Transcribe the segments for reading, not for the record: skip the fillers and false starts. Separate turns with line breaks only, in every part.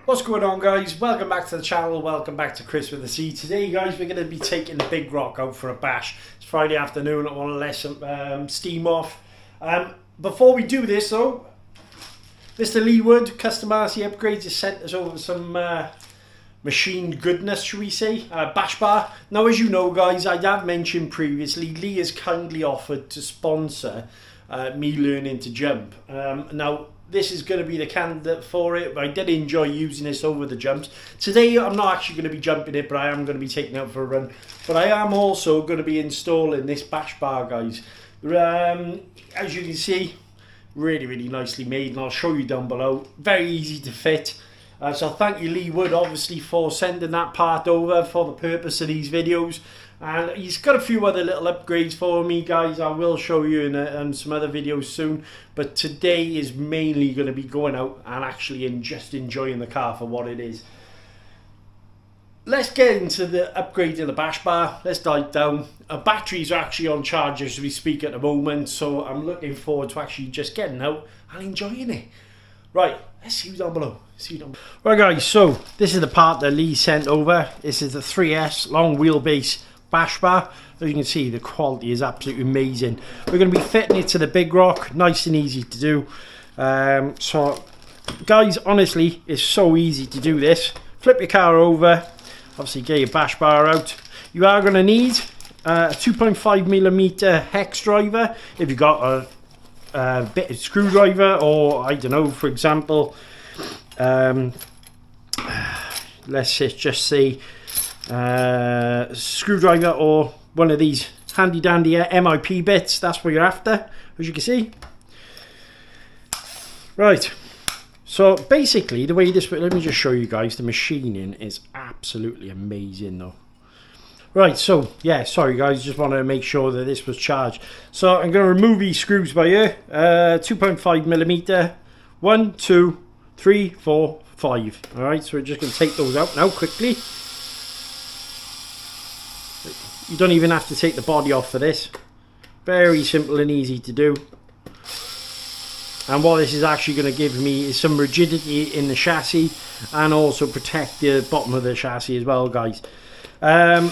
What's going on, guys? Welcome back to the channel. Welcome back to Chris with the C. Today, guys, we're going to be taking the Big Rock out for a bash. It's Friday afternoon. I want to let some steam off. Before we do this, though, Mr. Leewood, Custom RC Upgrades, has sent us over some machined goodness, should we say, bash bar. Now, as you know, guys, I have mentioned previously, Lee has kindly offered to sponsor me learning to jump. Now, this is going to be the candidate for it, but I did enjoy using this over the jumps. Today, I'm not actually going to be jumping it, but I am going to be taking it out for a run. But I am also going to be installing this bash bar, guys. As you can see, really nicely made, and I'll show you down below. Very easy to fit. So thank you, Lee Wood, obviously, for sending that part over for the purpose of these videos. And he's got a few other little upgrades for me, guys. I will show you in some other videos soon. But today is mainly going to be going out and actually just enjoying the car for what it is. Let's get into the upgrade of the bash bar. Let's dive down. Batteries are actually on charge as we speak at the moment, so I'm looking forward to actually just getting out and enjoying it. Right, let's see you down below. Right, guys, so this is the part that Lee sent over. This is the 3S long wheelbase bash bar. As you can see, the quality is absolutely amazing. We're going to be fitting it to the Big Rock, nice and easy to do. So guys, honestly, it's so easy to do this. Flip your car over, obviously get your bash bar out. You are going to need a 2.5mm hex driver if you've got a bit of screwdriver, or I don't know, for example, let's just say screwdriver or one of these handy dandy MIP bits. That's what you're after, as you can see. Right, so basically the way this, let me just show you guys, the machining is absolutely amazing though. Right, so yeah, sorry guys, just wanted to make sure that this was charged. So I'm going to remove these screws by here. 2.5mm, 1, 2, 3, 4, 5. Alright, so we're just going to take those out now quickly. You don't even have to take the body off for this. Very simple and easy to do. And what this is actually going to give me is some rigidity in the chassis, and also protect the bottom of the chassis as well, guys. I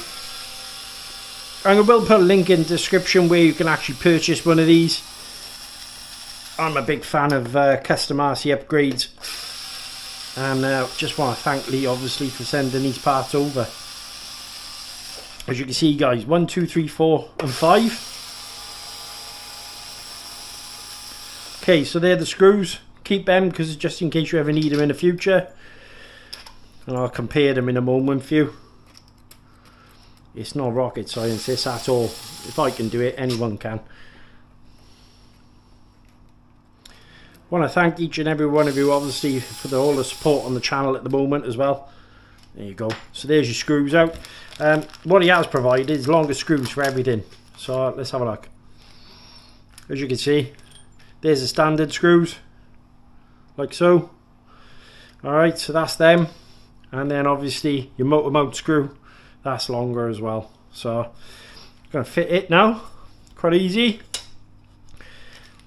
will put a link in the description where you can actually purchase one of these. I'm a big fan of Custom RC Upgrades, and just want to thank Lee, obviously, for sending these parts over. As you can see, guys, 1, 2, 3, 4 and 5. Okay, so they're the screws. Keep them because just in case you ever need them in the future. And I'll compare them in a moment for you. It's not rocket science, this, at all. If I can do it, anyone can. I want to thank each and every one of you, obviously, for all the support on the channel at the moment as well. There you go. So there's your screws out. What he has provided is longer screws for everything. So let's have a look. As you can see, there's the standard screws, like so. Alright, so that's them. And then obviously your motor mount screw, that's longer as well. So I'm going to fit it now, quite easy.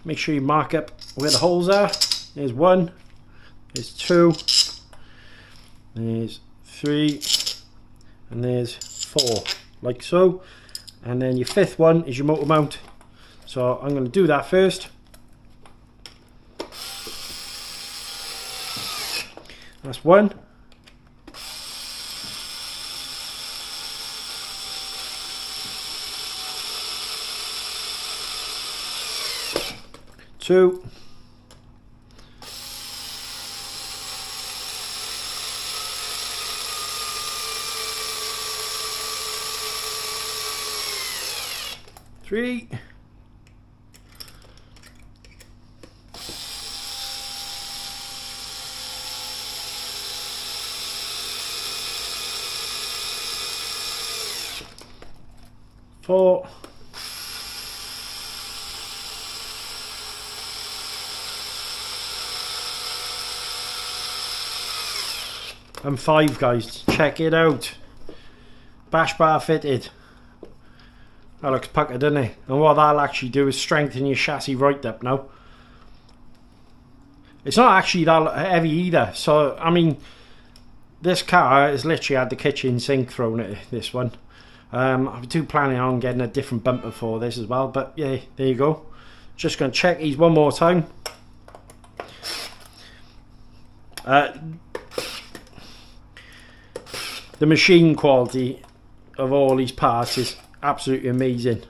Make sure you mark up where the holes are. There's 1, there's 2, there's 3, and there's 4, like so. And then your 5th one is your motor mount. So I'm going to do that first. That's 1. 2. 3. 4. And 5, guys. Check it out. Bash bar fitted. That looks puckered, doesn't it? And what that'll actually do is strengthen your chassis right up now. It's not actually that heavy either. So, I mean, this car has literally had the kitchen sink thrown at it, this one. I do planning on getting a different bumper for this as well, but yeah, there you go. Just going to check these one more time. The machine quality of all these parts is absolutely amazing.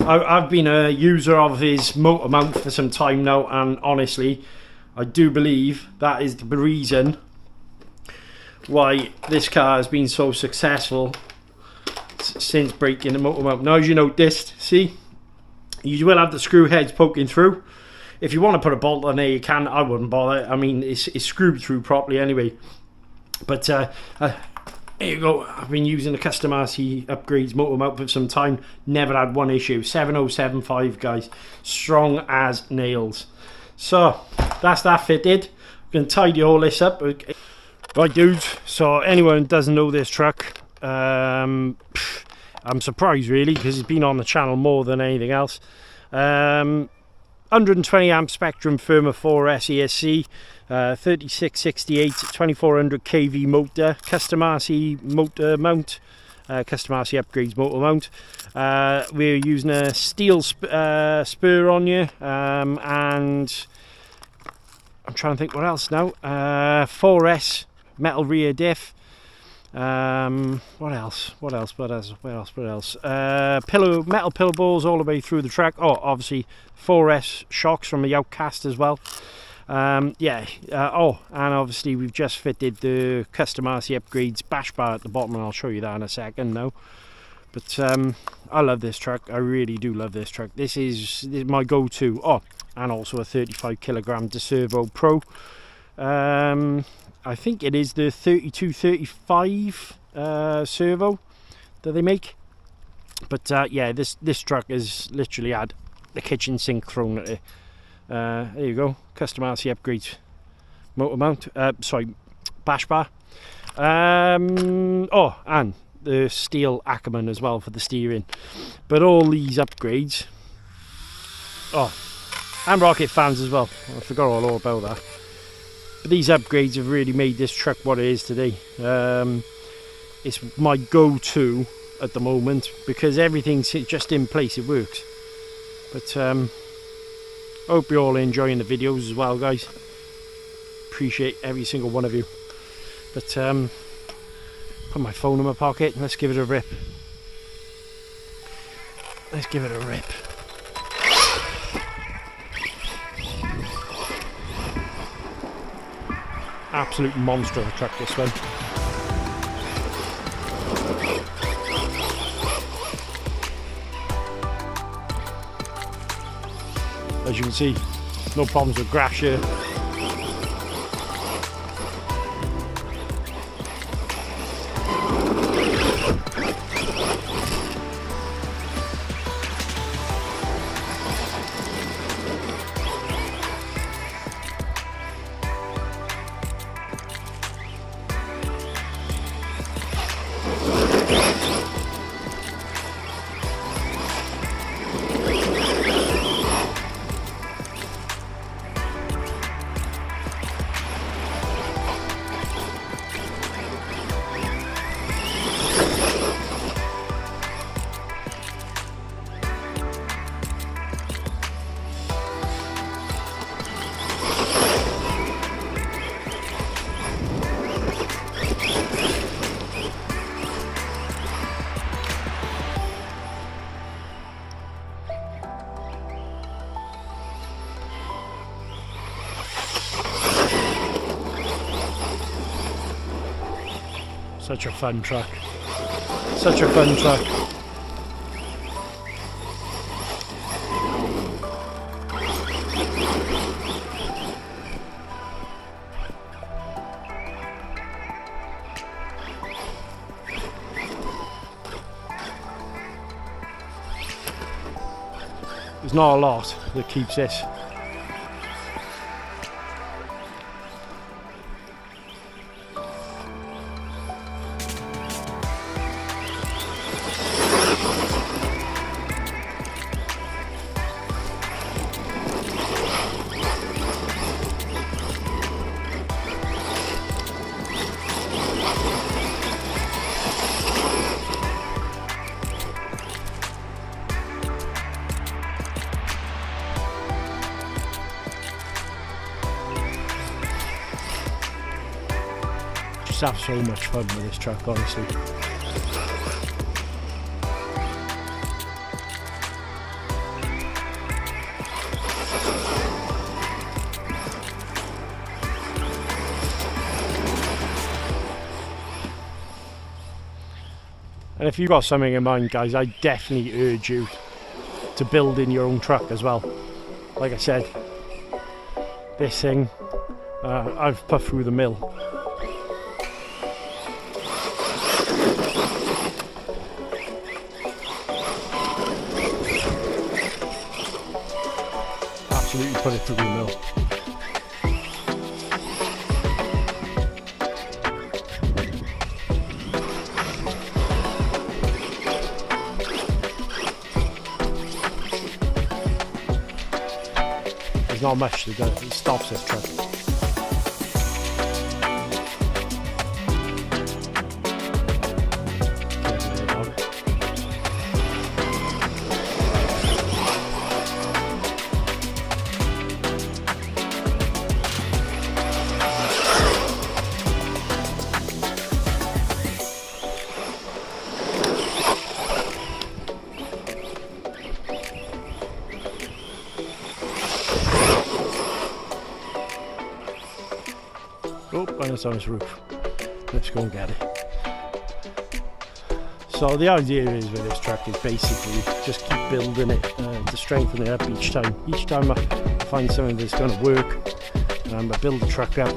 I've been a user of his motor mount for some time now, and honestly, I do believe that is the reason why this car has been so successful since breaking the motor mount. Now, as you noticed, see, you will have the screw heads poking through. If you want to put a bolt on there, you can. I wouldn't bother. I mean, it's screwed through properly anyway. But here you go. I've been using the Custom RC Upgrades motor mount for some time. Never had one issue. 7075, guys. Strong as nails. So that's that fitted. I'm going to tidy all this up. Right, dudes. So anyone who doesn't know this truck, I'm surprised really, because it's been on the channel more than anything else. 120 amp Spectrum Firma 4S ESC, 3668 2400 kV motor, Custom RC motor mount, Custom RC Upgrades motor mount. We're using a steel spur on you, and I'm trying to think what else now. 4S metal rear diff. What else? Metal pillow balls all the way through the track. Oh, obviously 4S shocks from the Outcast as well. Oh, and obviously we've just fitted the Custom RC Upgrades bash bar at the bottom, and I'll show you that in a second now. But I love this truck. I really do love this truck. This is my go-to. Oh, and also a 35 kilogram DeServo Pro. I think it is the 3235 servo that they make. But yeah, this truck has literally had the kitchen sink thrown at it. There you go, Custom RC Upgrades motor mount, sorry, bash bar. Oh, and the steel Ackerman as well for the steering. But all these upgrades, oh, and rocket fans as well, I forgot all about that. But these upgrades have really made this truck what it is today. It's my go-to at the moment because everything's just in place, it works. But hope you're all enjoying the videos as well, guys. Appreciate every single one of you. But put my phone in my pocket and let's give it a rip. Let's give it a rip. Absolute monster of a truck, this one. As you can see, no problems with grass here. Such a fun truck. Such a fun truck. There's not a lot that keeps this. just have so much fun with this truck, honestly. And if you've got something in mind, guys, I definitely urge you to build in your own truck as well. Like I said, this thing, I've put through the mill. Absolutely put it through the mill. Not much to do, it stops this truck. Oh, and it's on its roof. Let's go and get it. So the idea is with this truck is basically just keep building it to strengthen it up each time. Each time I find something that's going to work, I build the truck up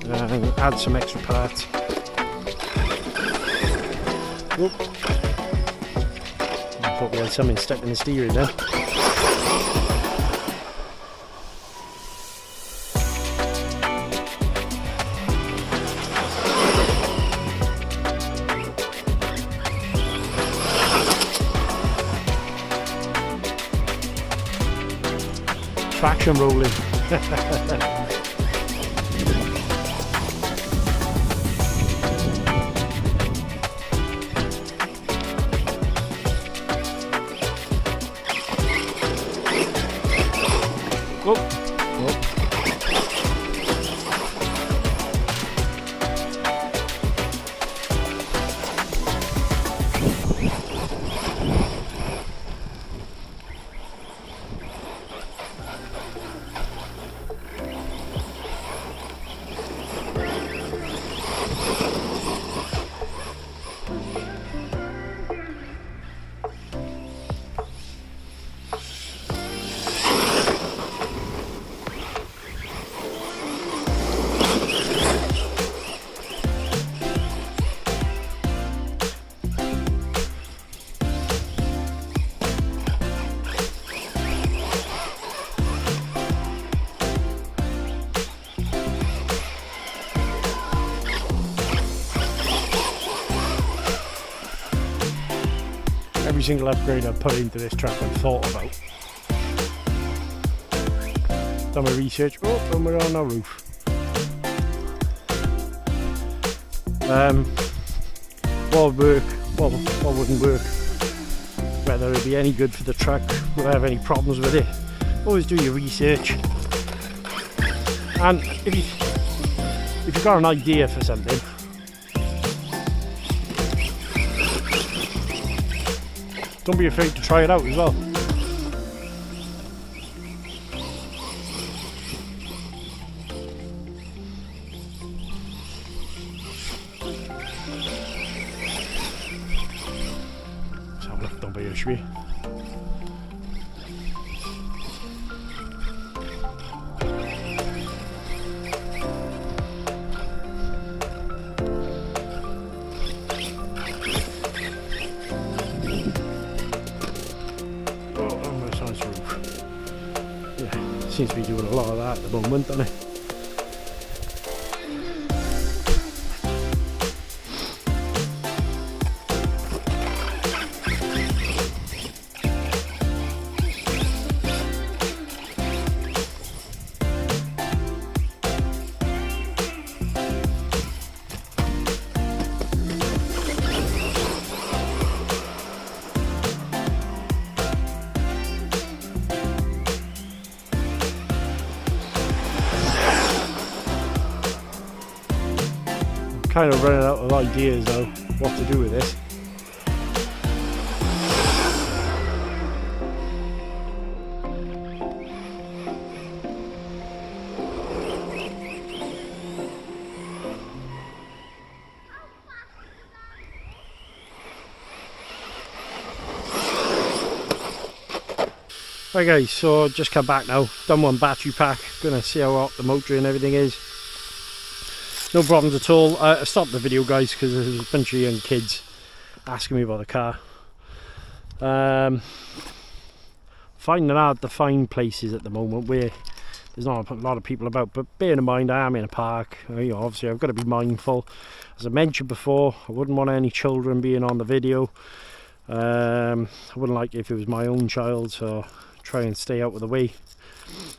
and add some extra parts. Oh. I thought we had something stuck in the steering there. Traction rolling. Every single upgrade I've put into this truck I've thought about. Done my research. Oh, and we're on our roof. What would work, what wouldn't work, whether it'd be any good for the truck, will I have any problems with it. Always do your research, and if you've got an idea for something, don't be afraid to try it out as well. Don't be a shwee. Seems to be doing a lot of that at the moment, doesn't it? kind of running out of ideas though, what to do with this. Right guys, so just come back now, done one battery pack, gonna see how hot the motor and everything is. No problems at all. I stopped the video guys because there's a bunch of young kids asking me about the car. Finding it hard to find places at the moment where there's not a lot of people about, but bearing in mind I am in a park, you know, obviously I've got to be mindful. As I mentioned before, I wouldn't want any children being on the video. I wouldn't like it if it was my own child, so try and stay out of the way,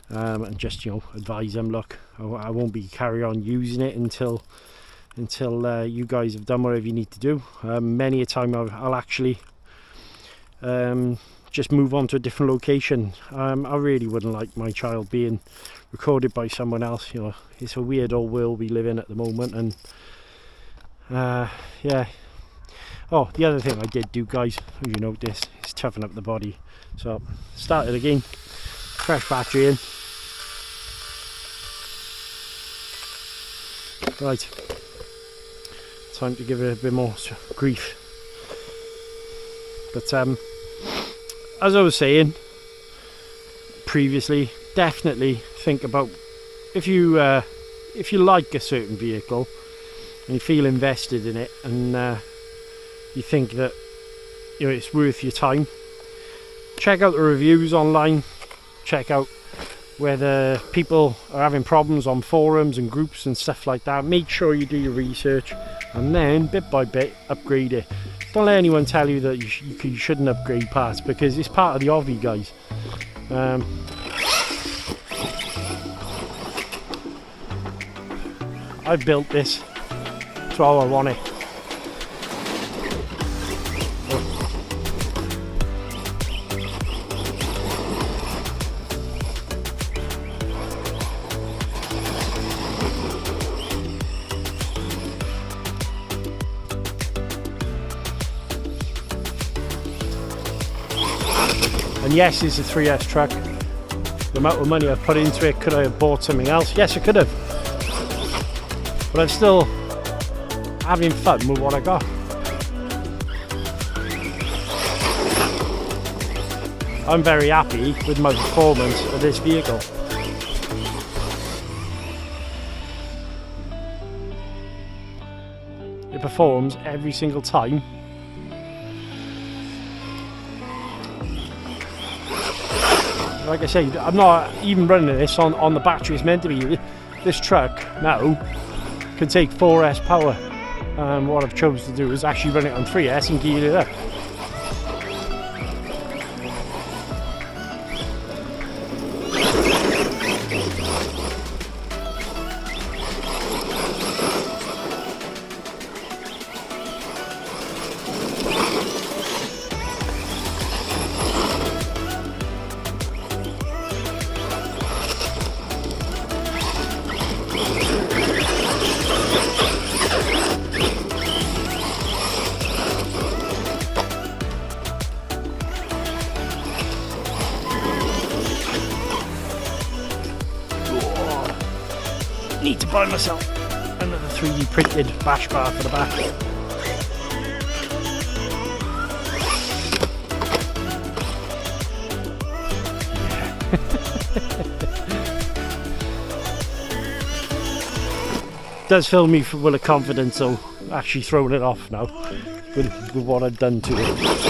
and just, you know, advise them, look, I won't be carry on using it until you guys have done whatever you need to do. Many a time I'll actually just move on to a different location. I really wouldn't like my child being recorded by someone else. You know, it's a weird old world we live in at the moment, and yeah. Oh, the other thing I did do, guys, as you notice, is toughen up the body. So, started again, fresh battery in. Right, time to give it a bit more grief. But as I was saying previously, definitely think about if you like a certain vehicle and you feel invested in it, and you think that, you know, it's worth your time, check out the reviews online, check out whether people are having problems on forums and groups and stuff like that. Make sure you do your research, and then bit by bit upgrade it. Don't let anyone tell you that you shouldn't upgrade parts, because it's part of the hobby, guys. I built this, that's how I want it. And yes, it's a 3S truck. The amount of money I've put into it, could I have bought something else? Yes, I could have. But I'm still having fun with what I got. I'm very happy with my performance of this vehicle. It performs every single time. Like I say, I'm not even running this on the battery it's meant to be. This truck now can take 4S power. What I've chosen to do is actually run it on 3S and gear it up. Need to buy myself another 3D printed bash bar for the back. Does fill me full of confidence, so actually throwing it off now with what I've done to it.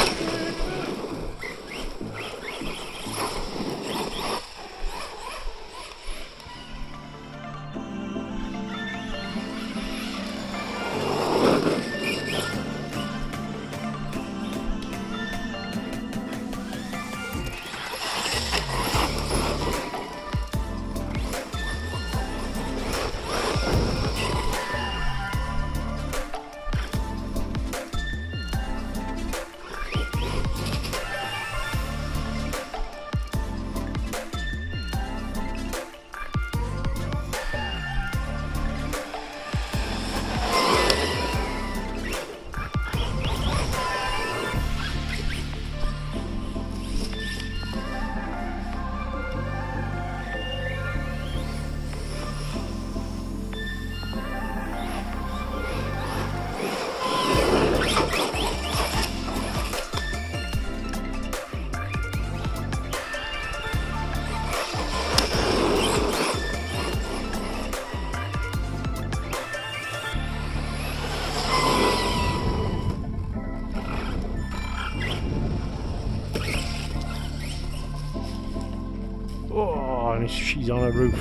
Oh, and she's on a roof.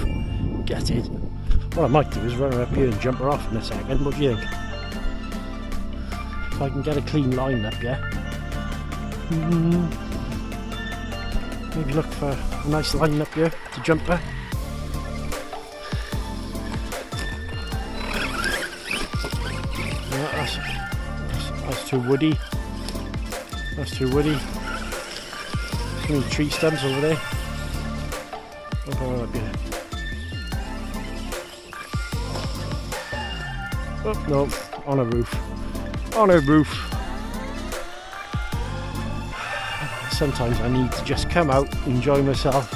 Get it. What I might do is run her up here and jump her off in a second. What do you think? If I can get a clean line up, yeah? Maybe look for a nice line up here to jump her. Yeah, that's too woody. That's too woody. Too many tree stumps over there. Oh, up here. Oh, no, on a roof. On a roof. Sometimes I need to just come out, enjoy myself,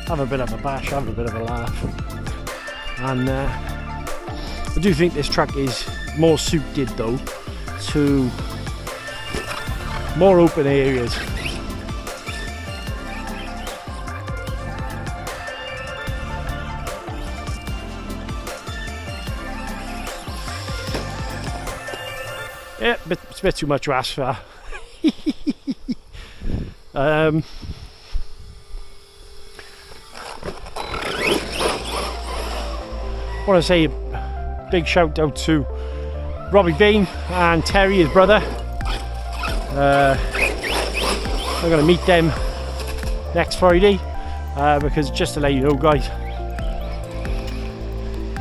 have a bit of a bash, have a bit of a laugh. And I do think this track is more suited though to more open areas. Yeah, it's a bit too much to ask for. I want to say a big shout out to Robbie Bain and Terry, his brother. I'm going to meet them next Friday because just to let you know, guys,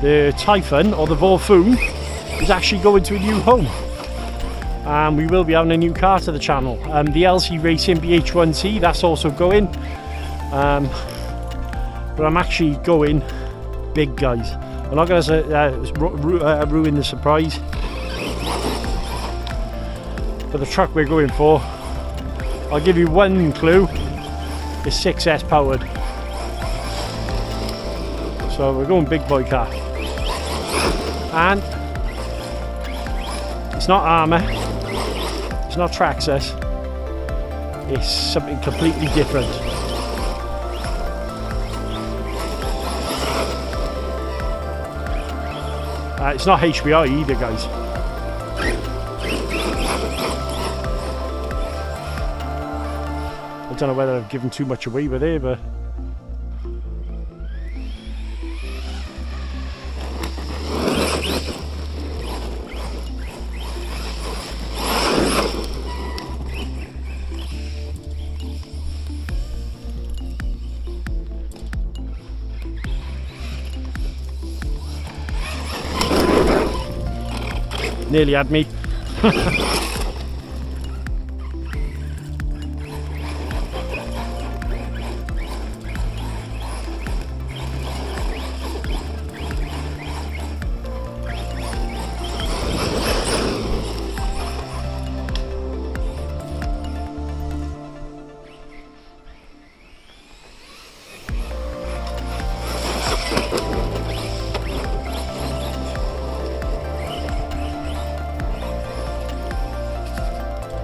the Typhon or the Volfoon is actually going to a new home. And we will be having a new car to the channel. The LC Racing BH1T, that's also going. But I'm actually going big, guys. I'm not going to ruin the surprise. But the truck we're going for, I'll give you one clue, it's 6S powered. So we're going big boy car. And it's not Arrma, it's not Traxxas, it's something completely different. It's not HBI either, guys. I don't know whether I've given too much away with it, but nearly had me.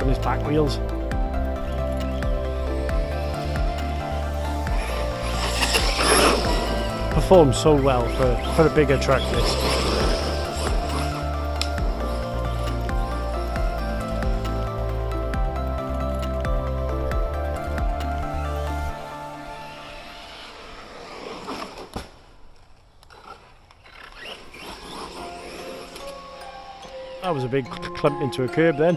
His back wheels. Performs so well for a bigger track this. That was a big clump into a curb then.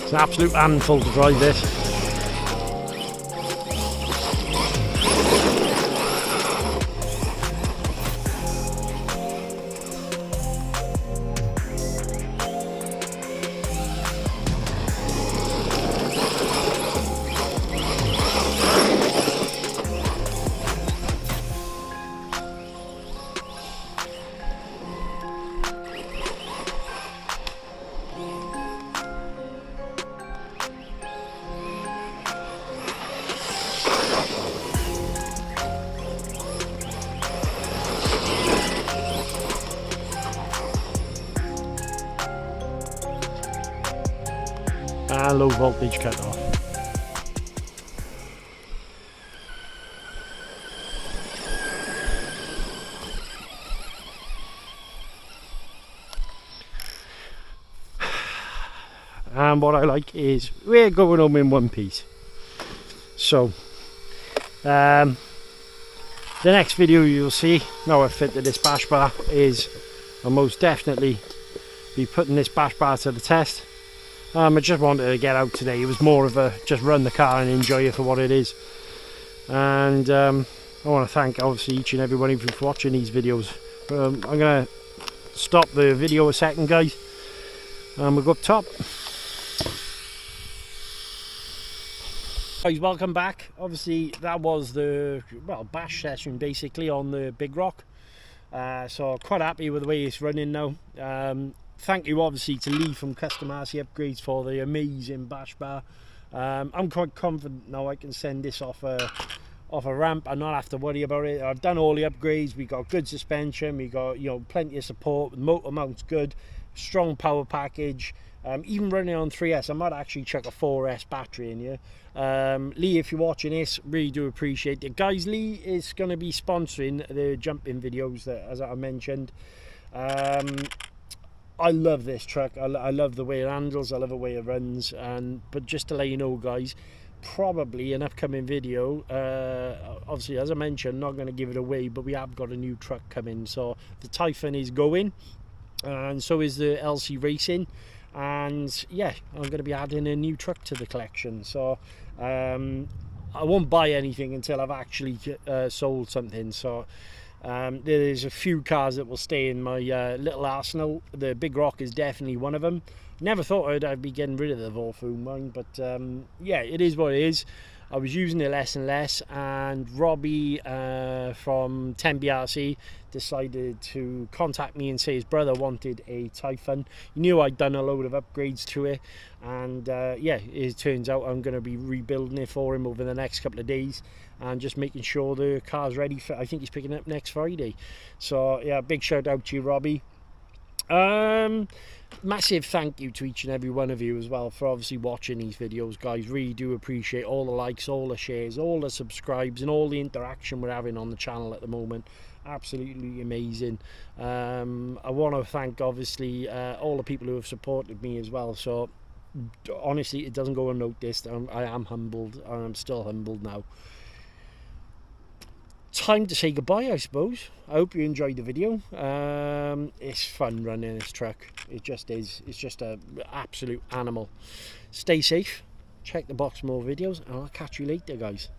It's an absolute handful to drive this. and low voltage cut off. And what I like is we're going home in one piece. So the next video you'll see now I've fitted this bash bar is I'll most definitely be putting this bash bar to the test. I just wanted to get out today. It was more of a just run the car and enjoy it for what it is. And I want to thank obviously each and every one of you for watching these videos. I'm going to stop the video a second, guys, and we'll go up top. Guys, welcome back. Obviously that was the bash session basically on the Big Rock, so quite happy with the way it's running now. Thank you obviously to Lee from Custom RC Upgrades for the amazing bash bar. I'm quite confident now I can send this off a ramp and not have to worry about it. I've done all the upgrades. We got good suspension, we got plenty of support, the motor mount's good, strong power package. Even running on 3S, I might actually chuck a 4S battery in here. Lee, if you're watching this, really do appreciate it. Guys, Lee is going to be sponsoring the jumping videos that, as I mentioned. I love this truck. I love the way it handles, I love the way it runs. But just to let you know, guys, probably an upcoming video, obviously as I mentioned, not going to give it away, but we have got a new truck coming. So the Typhon is going, and so is the LC Racing. And yeah, I'm going to be adding a new truck to the collection. So I won't buy anything until I've actually sold something. So there's a few cars that will stay in my little arsenal. The Big Rock is definitely one of them. Never thought I'd be getting rid of the Offroad mine, but yeah, it is what it is. I was using it less and less, and Robbie from 10BRC decided to contact me and say his brother wanted a Typhon. He knew I'd done a load of upgrades to it, and yeah, it turns out I'm going to be rebuilding it for him over the next couple of days and just making sure the car's ready for, I think he's picking it up next Friday. So yeah, big shout out to you, Robbie. Massive thank you to each and every one of you as well for obviously watching these videos, guys. Really do appreciate all the likes, all the shares, all the subscribes, and all the interaction we're having on the channel at the moment. Absolutely amazing. I want to thank obviously all the people who have supported me as well. So honestly, it doesn't go unnoticed. I am humbled, and I'm still humbled now. Time to say goodbye, I suppose. I hope you enjoyed the video. It's fun running this truck. It just is. It's just an absolute animal. Stay safe. Check the box for more videos, and I'll catch you later, guys.